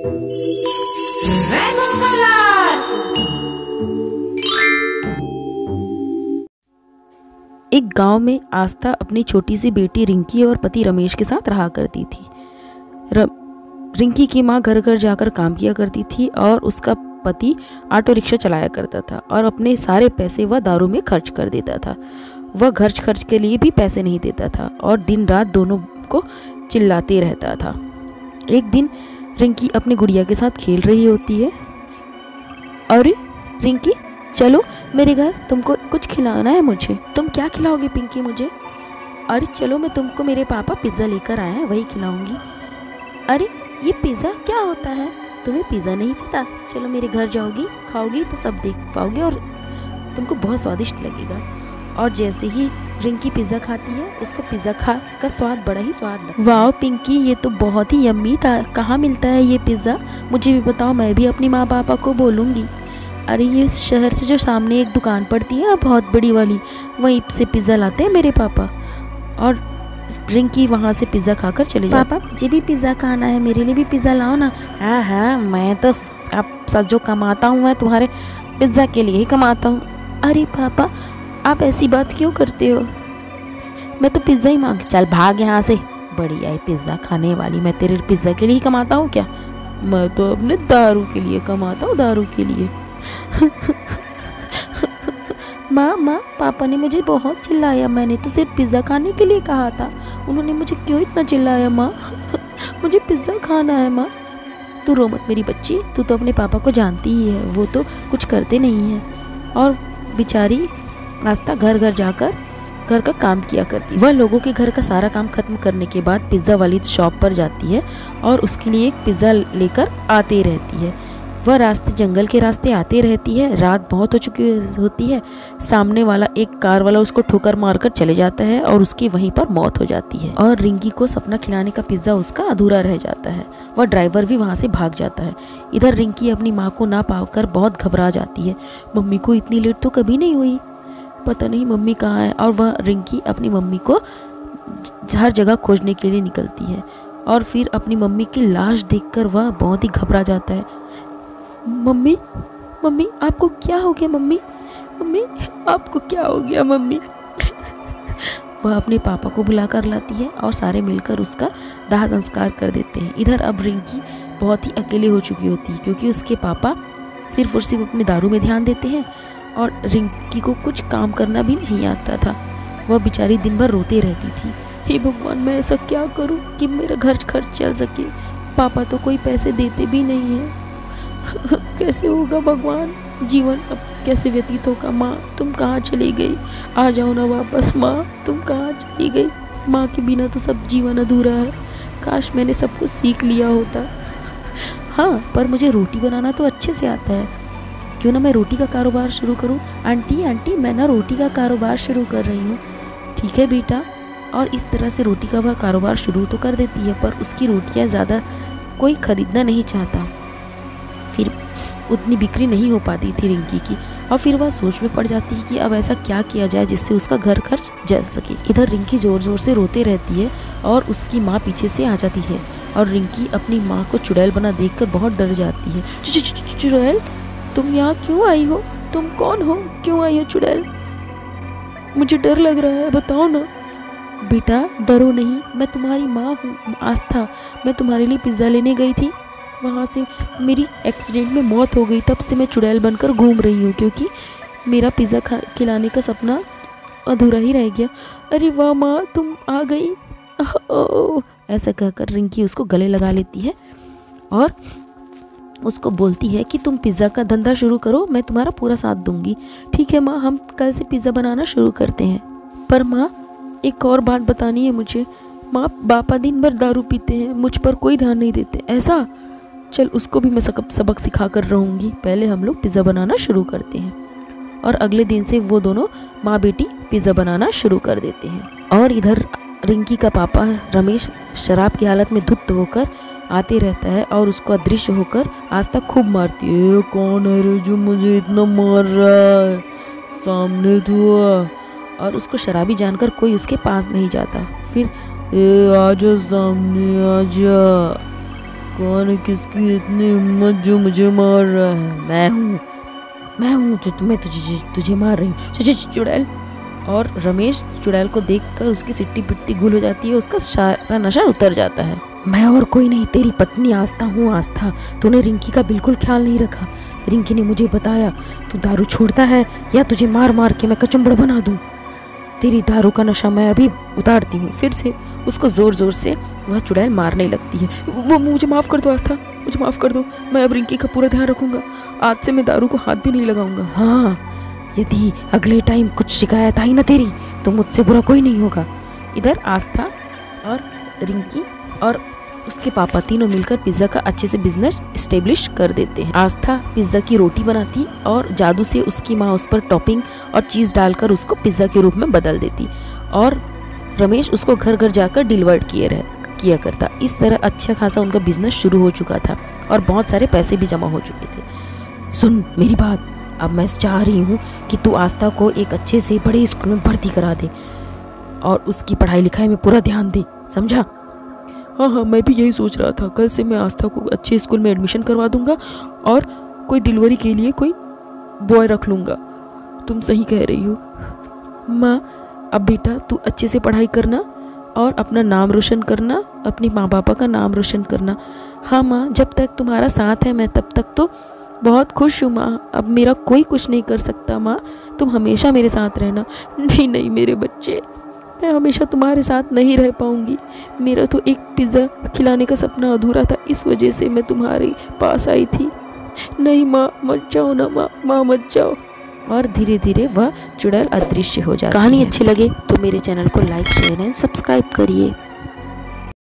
एक गांव में आस्था अपनी छोटी सी बेटी रिंकी और पति रमेश के साथ रहा करती थी। रिंकी की माँ घर घर जाकर काम किया करती थी और उसका पति ऑटो रिक्शा चलाया करता था और अपने सारे पैसे वह दारू में खर्च कर देता था। वह खर्च के लिए भी पैसे नहीं देता था और दिन रात दोनों को चिल्लाते रहता था। एक दिन रिंकी अपनी गुड़िया के साथ खेल रही होती है। अरे रिंकी, चलो मेरे घर, तुमको कुछ खिलाना है मुझे। तुम क्या खिलाओगे पिंकी मुझे? अरे चलो, मैं तुमको मेरे पापा पिज़्ज़ा लेकर आए हैं, वही खिलाऊंगी। अरे ये पिज़्ज़ा क्या होता है? तुम्हें पिज़्ज़ा नहीं पता? चलो मेरे घर जाओगी, खाओगी तो सब देख पाओगे और तुमको बहुत स्वादिष्ट लगेगा। और जैसे ही रिंकी पिज़्ज़ा खाती है, उसको पिज़्ज़ा का स्वाद बड़ा ही स्वाद लगता है। वाह पिंकी, ये तो बहुत ही यम्मी था। कहाँ मिलता है ये पिज़्ज़ा? मुझे भी बताओ, मैं भी अपनी माँ पापा को बोलूँगी। अरे ये शहर से जो सामने एक दुकान पड़ती है ना, बहुत बड़ी वाली, वहीं से पिज़्ज़ा लाते हैं मेरे पापा। और रिंकी वहाँ से पिज़्ज़ा खाकर चले जाती। पापा मुझे भी पिज़्ज़ा खाना है, मेरे लिए भी पिज़्ज़ा लाओ ना। हाँ हाँ, मैं तो अब सच जो कमाता हूँ, मैं तुम्हारे पिज़्ज़ा के लिए ही कमाता हूँ। अरे पापा, आप ऐसी बात क्यों करते हो? मैं तो पिज़्ज़ा ही मांग। चल भाग यहाँ से, बड़ी आई पिज़्ज़ा खाने वाली। मैं तेरे पिज़्ज़ा के लिए ही कमाता हूँ क्या? मैं तो अपने दारू के लिए कमाता हूँ, दारू के लिए। माँ, पापा ने मुझे बहुत चिल्लाया। मैंने तो सिर्फ पिज़्ज़ा खाने के लिए कहा था। उन्होंने मुझे क्यों इतना चिल्लाया माँ? मुझे पिज़्ज़ा खाना है माँ। तू रो मत मेरी बच्ची, तू तो अपने पापा को जानती ही है, वो तो कुछ करते नहीं हैं। और बेचारी आस्था घर घर जाकर घर का काम किया करती। वह लोगों के घर का सारा काम खत्म करने के बाद पिज़्ज़ा वाली शॉप पर जाती है और उसके लिए एक पिज़्ज़ा लेकर आते रहती है। वह जंगल के रास्ते आते रहती है। रात बहुत हो चुकी होती है। सामने वाला एक कार वाला उसको ठोकर मारकर चले जाता है और उसकी वहीं पर मौत हो जाती है और रिंकी को सपना खिलाने का पिज़्ज़ा उसका अधूरा रह जाता है। वह ड्राइवर भी वहाँ से भाग जाता है। इधर रिंकी अपनी माँ को ना पाकर बहुत घबरा जाती है। मम्मी को इतनी लेट तो कभी नहीं हुई, पता नहीं मम्मी कहाँ है। और वह रिंकी अपनी मम्मी को हर जगह खोजने के लिए निकलती है और फिर अपनी मम्मी की लाश देखकर वह बहुत ही घबरा जाता है। मम्मी, मम्मी आपको क्या हो गया? मम्मी, मम्मी आपको क्या हो गया? मम्मी। वह अपने पापा को बुला कर लाती है और सारे मिलकर उसका दाह संस्कार कर देते हैं। इधर अब रिंकी बहुत ही अकेले हो चुकी होती है क्योंकि उसके पापा सिर्फ और सिर्फ अपने दारू में ध्यान देते हैं और रिंकी को कुछ काम करना भी नहीं आता था। वह बेचारी दिन भर रोते रहती थी। हे भगवान, मैं ऐसा क्या करूं कि मेरा घर खर्च चल सके? पापा तो कोई पैसे देते भी नहीं हैं। कैसे होगा भगवान? जीवन अब कैसे व्यतीत होगा? माँ तुम कहाँ चली गई? आ जाओ ना वापस। माँ तुम कहाँ चली गई? माँ के बिना तो सब जीवन अधूरा है। काश मैंने सब कुछ सीख लिया होता। हाँ, पर मुझे रोटी बनाना तो अच्छे से आता है। क्यों ना मैं रोटी का कारोबार शुरू करूं? आंटी, मैं ना रोटी का कारोबार शुरू कर रही हूँ। ठीक है बेटा। और इस तरह से रोटी का वह कारोबार शुरू तो कर देती है, पर उसकी रोटियाँ ज़्यादा कोई ख़रीदना नहीं चाहता। फिर उतनी बिक्री नहीं हो पाती थी रिंकी की और फिर वह सोच में पड़ जाती है कि अब ऐसा क्या किया जाए जिससे उसका घर खर्च चल सके। इधर रिंकी ज़ोर ज़ोर से रोते रहती है और उसकी माँ पीछे से आ जाती है और रिंकी अपनी माँ को चुड़ैल बना देखकर बहुत डर जाती है। चुड़ैल, तुम यहाँ क्यों आई हो? तुम कौन हो? क्यों आई हो चुड़ैल? मुझे डर लग रहा है, बताओ ना। बेटा डरो नहीं, मैं तुम्हारी माँ हूँ आस्था। मैं तुम्हारे लिए पिज़्ज़ा लेने गई थी, वहाँ से मेरी एक्सीडेंट में मौत हो गई। तब से मैं चुड़ैल बनकर घूम रही हूँ क्योंकि मेरा पिज़्ज़ा खिलाने का सपना अधूरा ही रह गया। अरे वाह माँ, तुम आ गई। ऐसा कहकर रिंकी उसको गले लगा लेती है और उसको बोलती है कि तुम पिज़्ज़ा का धंधा शुरू करो, मैं तुम्हारा पूरा साथ दूंगी। ठीक है माँ, हम कल से पिज़्ज़ा बनाना शुरू करते हैं। पर माँ एक और बात बतानी है मुझे। माँ पापा दिन भर दारू पीते हैं, मुझ पर कोई ध्यान नहीं देते। ऐसा? चल उसको भी मैं सबक सिखा कर रहूँगी। पहले हम लोग पिज़्ज़ा बनाना शुरू करते हैं। और अगले दिन से वो दोनों माँ बेटी पिज़्ज़ा बनाना शुरू कर देते हैं। और इधर रिंकी का पापा रमेश शराब की हालत में धुत होकर आते रहता है और उसको अदृश्य होकर आस्था खूब मारती है। कौन है रे जो मुझे इतना मार रहा है? सामने तो आ। और उसको शराबी जानकर कोई उसके पास नहीं जाता। फिर आजा सामने आजा। कौन किसकी इतनी हिम्मत जो मुझे मार रहा है? मैं हूँ जो मैं तुझे मार रही हूँ चुड़ैल। और रमेश चुड़ैल को देखकर उसकी सिट्टी पिट्टी गुल हो जाती है, उसका सारा नशा उतर जाता है। मैं और कोई नहीं, तेरी पत्नी आस्था हूँ आस्था। तूने रिंकी का बिल्कुल ख्याल नहीं रखा। रिंकी ने मुझे बताया तू दारू छोड़ता है या तुझे मार मार के मैं कचुम्बड़ बना दूँ। तेरी दारू का नशा मैं अभी उतारती हूँ। फिर से उसको ज़ोर ज़ोर से वह चुड़ैल मारने लगती है। वो मुझे माफ़ कर दो आस्था, मुझे माफ़ कर दो। मैं अब रिंकी का पूरा ध्यान रखूँगा। आज से मैं दारू को हाथ भी नहीं लगाऊंगा। हाँ, यदि अगले टाइम कुछ शिकायत आई ना तेरी तो मुझसे बुरा कोई नहीं होगा। इधर आस्था और रिंकी और उसके पापा तीनों मिलकर पिज़्ज़ा का अच्छे से बिजनेस इस्टेब्लिश कर देते हैं। आस्था पिज़्ज़ा की रोटी बनाती और जादू से उसकी माँ उस पर टॉपिंग और चीज़ डालकर उसको पिज़्ज़ा के रूप में बदल देती और रमेश उसको घर घर जाकर डिलीवर किया करता। इस तरह अच्छा खासा उनका बिजनेस शुरू हो चुका था और बहुत सारे पैसे भी जमा हो चुके थे। सुन मेरी बात, अब मैं चाह रही हूँ कि तू आस्था को एक अच्छे से बड़े स्कूल में भर्ती करा दे और उसकी पढ़ाई लिखाई में पूरा ध्यान दे, समझा? हाँ, मैं भी यही सोच रहा था। कल से मैं आस्था को अच्छे स्कूल में एडमिशन करवा दूंगा और कोई डिलीवरी के लिए कोई बॉय रख लूँगा। तुम सही कह रही हो माँ। अब बेटा तू अच्छे से पढ़ाई करना और अपना नाम रोशन करना, अपने माँ बापा का नाम रोशन करना। हाँ माँ, जब तक तुम्हारा साथ है मैं तब तक तो बहुत खुश हूँ माँ। अब मेरा कोई कुछ नहीं कर सकता माँ, तुम हमेशा मेरे साथ रहना। नहीं मेरे बच्चे, मैं हमेशा तुम्हारे साथ नहीं रह पाऊँगी। मेरा तो एक पिज़्ज़ा खिलाने का सपना अधूरा था, इस वजह से मैं तुम्हारे पास आई थी। नहीं माँ, मत जाओ ना माँ मत जाओ। और धीरे धीरे वह चुड़ैल अदृश्य हो जाती है। कहानी अच्छी लगे तो मेरे चैनल को लाइक शेयर एंड सब्सक्राइब करिए।